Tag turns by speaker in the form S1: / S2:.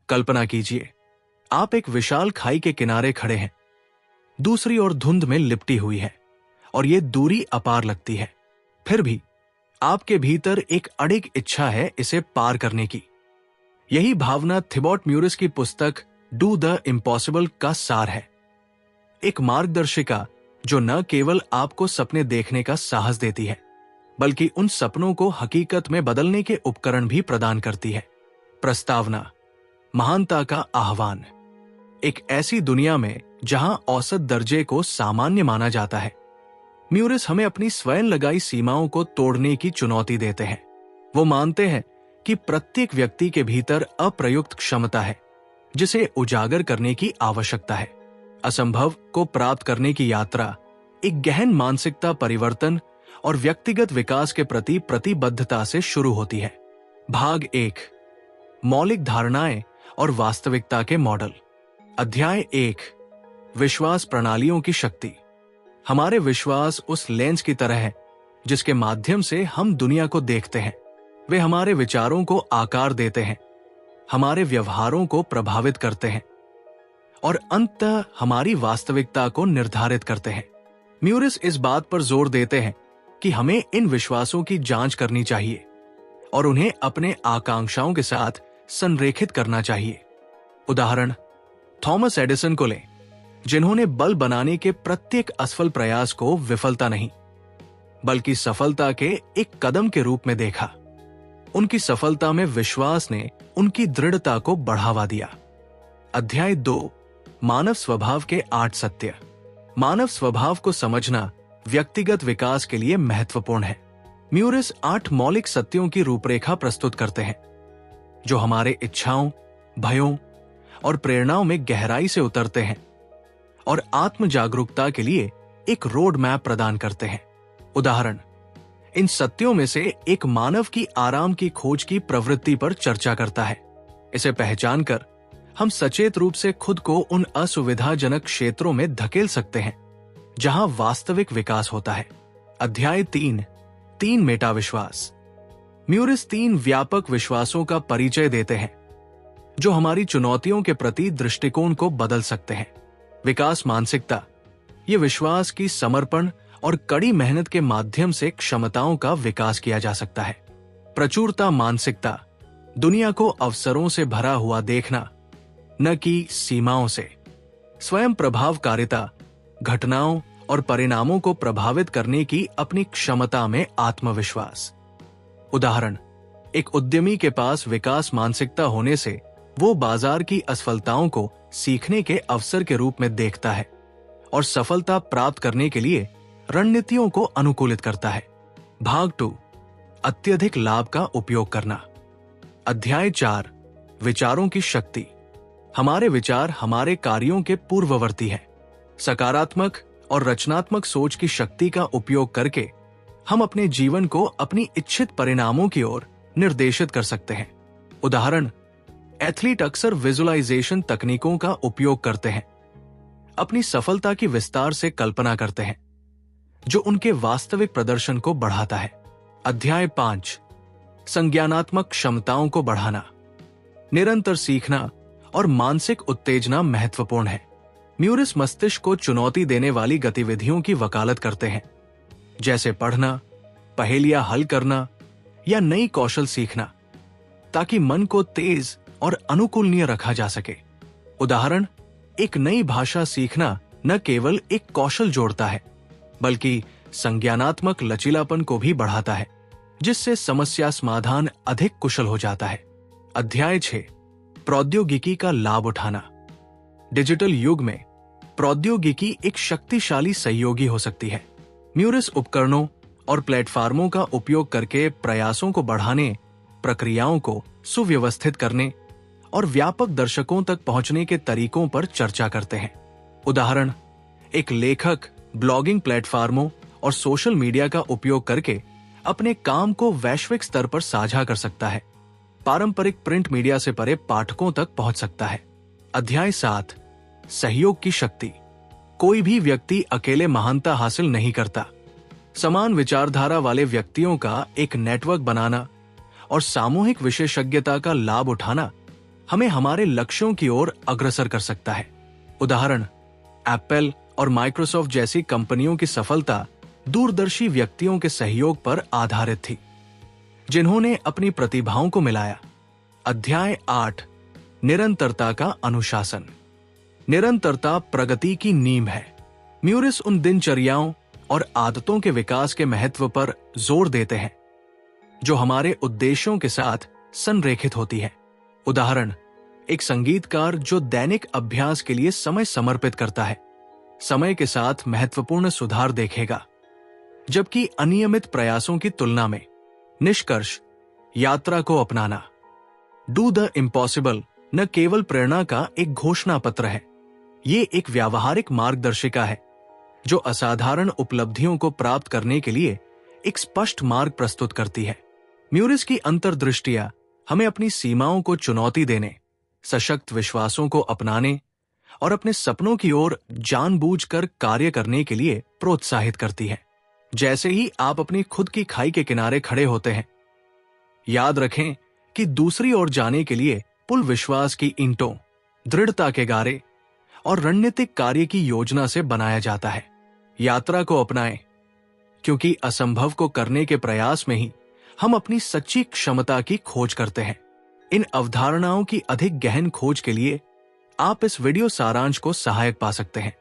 S1: कल्पना कीजिए, आप एक विशाल खाई के किनारे खड़े हैं। दूसरी ओर धुंध में लिपटी हुई है और ये दूरी अपार लगती है। फिर भी आपके भीतर एक अडिग इच्छा है इसे पार करने की। यही भावना थिबॉट म्यूरिस की पुस्तक डू द इम्पॉसिबल का सार है। एक मार्गदर्शिका जो न केवल आपको सपने देखने का साहस देती है, बल्कि उन सपनों को हकीकत में बदलने के उपकरण भी प्रदान करती है। प्रस्तावना, महानता का आह्वान। एक ऐसी दुनिया में जहां औसत दर्जे को सामान्य माना जाता है, म्यूरिस हमें अपनी स्वयं लगाई सीमाओं को तोड़ने की चुनौती देते हैं। वो मानते हैं कि प्रत्येक व्यक्ति के भीतर अप्रयुक्त क्षमता है जिसे उजागर करने की आवश्यकता है। असंभव को प्राप्त करने की यात्रा एक गहन मानसिकता परिवर्तन और व्यक्तिगत विकास के प्रति प्रतिबद्धता से शुरू होती है। भाग 1, मौलिक धारणाएं और वास्तविकता के मॉडल। अध्याय 1, विश्वास प्रणालियों की शक्ति। हमारे विश्वास उस लेंस की तरह है जिसके माध्यम से हम दुनिया को देखते हैं। वे हमारे विचारों को आकार देते हैं, हमारे व्यवहारों को प्रभावित करते हैं और अंततः हमारी वास्तविकता को निर्धारित करते हैं। म्यूरिस इस बात पर जोर देते हैं कि हमें इन विश्वासों की जांच करनी चाहिए और उन्हें अपने आकांक्षाओं के साथ संरेखित करना चाहिए। उदाहरण, थॉमस एडिसन को लें, जिन्होंने बल्ब बनाने के प्रत्येक असफल प्रयास को विफलता नहीं बल्कि सफलता के एक कदम के रूप में देखा। उनकी सफलता में विश्वास ने उनकी दृढ़ता को बढ़ावा दिया। अध्याय 2, मानव स्वभाव के 8 सत्य। मानव स्वभाव को समझना व्यक्तिगत विकास के लिए महत्वपूर्ण है। म्यूरिस 8 मौलिक सत्यों की रूपरेखा प्रस्तुत करते हैं जो हमारे इच्छाओं, भयों और प्रेरणाओं में गहराई से उतरते हैं और आत्म जागरूकता के लिए एक रोड मैप प्रदान करते हैं। उदाहरण, इन सत्यों में से एक मानव की आराम की खोज की प्रवृत्ति पर चर्चा करता है। इसे पहचान कर हम सचेत रूप से खुद को उन असुविधाजनक क्षेत्रों में धकेल सकते हैं जहां वास्तविक विकास होता है। अध्याय 3 मेटा विश्वास। म्यूरिस 3 व्यापक विश्वासों का परिचय देते हैं जो हमारी चुनौतियों के प्रति दृष्टिकोण को बदल सकते हैं। विकास मानसिकता, ये विश्वास की समर्पण और कड़ी मेहनत के माध्यम से क्षमताओं का विकास किया जा सकता है। प्रचुरता मानसिकता, दुनिया को अवसरों से भरा हुआ देखना, न कि सीमाओं से। स्वयं प्रभावकारिता, घटनाओं और परिणामों को प्रभावित करने की अपनी क्षमता में आत्मविश्वास। उदाहरण, एक उद्यमी के पास विकास मानसिकता होने से वो बाजार की असफलताओं को सीखने के अवसर के रूप में देखता है और सफलता प्राप्त करने के लिए रणनीतियों को अनुकूलित करता है। भाग 2, अत्यधिक लाभ का उपयोग करना। अध्याय 4, विचारों की शक्ति। हमारे विचार हमारे कार्यों के पूर्ववर्ती हैं। सकारात्मक और रचनात्मक सोच की शक्ति का उपयोग करके हम अपने जीवन को अपनी इच्छित परिणामों की ओर निर्देशित कर सकते हैं। उदाहरण, एथलीट अक्सर विजुअलाइजेशन तकनीकों का उपयोग करते हैं, अपनी सफलता की विस्तार से कल्पना करते हैं जो उनके वास्तविक प्रदर्शन को बढ़ाता है। अध्याय 5, संज्ञानात्मक क्षमताओं को बढ़ाना। निरंतर सीखना और मानसिक उत्तेजना महत्वपूर्ण है। म्यूरिस मस्तिष्क को चुनौती देने वाली गतिविधियों की वकालत करते हैं, जैसे पढ़ना, पहेलियां हल करना या नई कौशल सीखना, ताकि मन को तेज और अनुकूलनीय रखा जा सके। उदाहरण, एक नई भाषा सीखना न केवल एक कौशल जोड़ता है बल्कि संज्ञानात्मक लचीलापन को भी बढ़ाता है, जिससे समस्या समाधान अधिक कुशल हो जाता है। अध्याय 6, प्रौद्योगिकी का लाभ उठाना। डिजिटल युग में प्रौद्योगिकी एक शक्तिशाली सहयोगी हो सकती है। म्यूरिस उपकरणों और प्लेटफार्मों का उपयोग करके प्रयासों को बढ़ाने, प्रक्रियाओं को सुव्यवस्थित करने और व्यापक दर्शकों तक पहुंचने के तरीकों पर चर्चा करते हैं। उदाहरण, एक लेखक ब्लॉगिंग प्लेटफार्मों और सोशल मीडिया का उपयोग करके अपने काम को वैश्विक स्तर पर साझा कर सकता है, पारंपरिक प्रिंट मीडिया से परे पाठकों तक पहुंच सकता है। अध्याय 7, सहयोग की शक्ति। कोई भी व्यक्ति अकेले महानता हासिल नहीं करता। समान विचारधारा वाले व्यक्तियों का एक नेटवर्क बनाना और सामूहिक विशेषज्ञता का लाभ उठाना हमें हमारे लक्ष्यों की ओर अग्रसर कर सकता है। उदाहरण, एप्पल और माइक्रोसॉफ्ट जैसी कंपनियों की सफलता दूरदर्शी व्यक्तियों के सहयोग पर आधारित थी, जिन्होंने अपनी प्रतिभाओं को मिलाया। अध्याय 8, निरंतरता का अनुशासन। निरंतरता प्रगति की नींव है। म्यूरिस उन दिनचर्याओं और आदतों के विकास के महत्व पर जोर देते हैं जो हमारे उद्देश्यों के साथ संरेखित होती है। उदाहरण, एक संगीतकार जो दैनिक अभ्यास के लिए समय समर्पित करता है, समय के साथ महत्वपूर्ण सुधार देखेगा, जबकि अनियमित प्रयासों की तुलना में। निष्कर्ष, यात्रा को अपनाना, डू द इम्पॉसिबल न केवल प्रेरणा का एक घोषणा पत्र है, ये एक व्यावहारिक मार्गदर्शिका है जो असाधारण उपलब्धियों को प्राप्त करने के लिए एक स्पष्ट मार्ग प्रस्तुत करती है। म्यूरिस की अंतर्दृष्टियां हमें अपनी सीमाओं को चुनौती देने, सशक्त विश्वासों को अपनाने और अपने सपनों की ओर जानबूझकर कार्य करने के लिए प्रोत्साहित करती है। जैसे ही आप अपनी खुद की खाई के किनारे खड़े होते हैं, याद रखें कि दूसरी ओर जाने के लिए पुल विश्वास की ईंटों, दृढ़ता के गारे और रणनीतिक कार्य की योजना से बनाया जाता है। यात्रा को अपनाएं, क्योंकि असंभव को करने के प्रयास में ही हम अपनी सच्ची क्षमता की खोज करते हैं। इन अवधारणाओं की अधिक गहन खोज के लिए आप इस वीडियो सारांश को सहायक पा सकते हैं।